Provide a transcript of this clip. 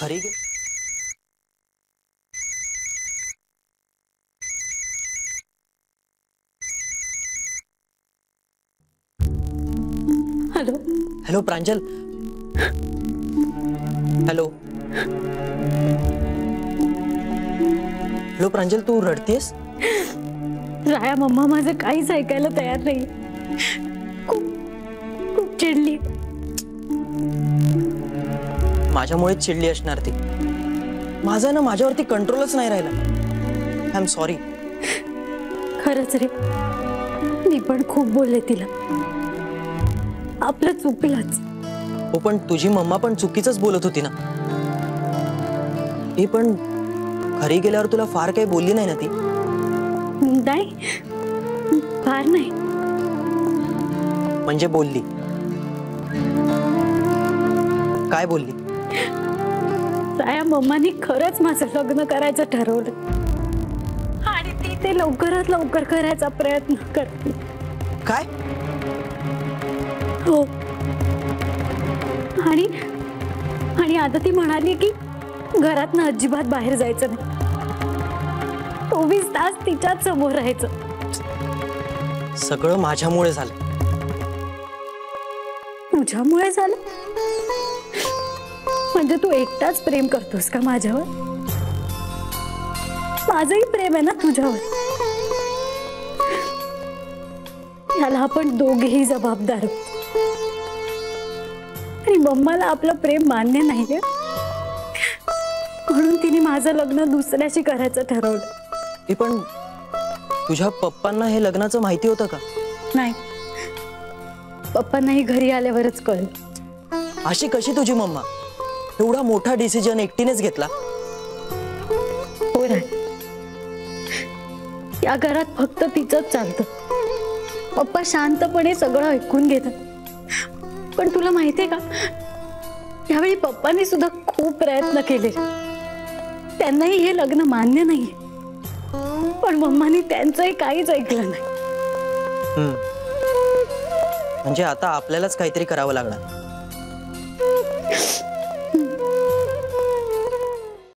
खरी hello hello प्रांजल, hello hello प्रांजल, तू रडतेस? राया, mamma माझं काहीच ऐकायला तयार नाही. खूप खूप चिडली. माझ्यामुळे चिडली असणार ती. माझा ना माझ्यावरती कंट्रोलच नाही राहिला. I am sorry. खरंच रे, मी पण खूप बोलले तिला. आपलं चुकलंच. हो, पण तुझी मम्मा पण चुकीचंच बोलत होती ना. हे पण घरी गेल्यावर तुला फार काही बोलली नाही ना ती? नाही, फार नाही. म्हणजे बोलली? काय बोलली? राया, मम्मानी खरंच माझं लग्न करायचं ठरवलं आणि ती ते लवकरात लवकर करायचा प्रयत्न करते. काय? हो. आणि आणि आता ती म्हणाली की घरातनं अजिबात बाहेर जायचं नाही. 24 तास तिच्याच समोर राहायचं. सगळं माझ्यामुळे झालं. तुझ्यामुळे झालं? म्हणजे तू एकटाच प्रेम करतोस का माझ्यावर? माझंही प्रेम आहे ना तुझ्यावर. याला आपण दोघेही जबाबदार आहोत. आणि मम्माला आपलं प्रेम मान्य नाहीये म्हणून तिने माझं लग्न दुसऱ्याशी करायचं ठरवलं. हे पण तुझ्या पप्पांना हे लग्नाचं माहिती होतं का? नाही, पप्पांनाही घरी आल्यावरच कळलं. अशी कशी तुझी मम्मा एवढा मोठा डिसिजन एकटीनेच घेतला? हो राय, या घरात फक्त तिचंच चालतं. पप्पा शांतपणे सगळं ऐकून घेतात. पण तुला माहितीये का, यावेळी पप्पांनी सुद्धा खूप प्रयत्न केले. त्यांनाही हे लग्न मान्य नाहीये, पण मम्मानी त्यांचंही काहीच ऐकलं नाही. म्हणजे आता आपल्यालाच काहीतरी करावं लागणार.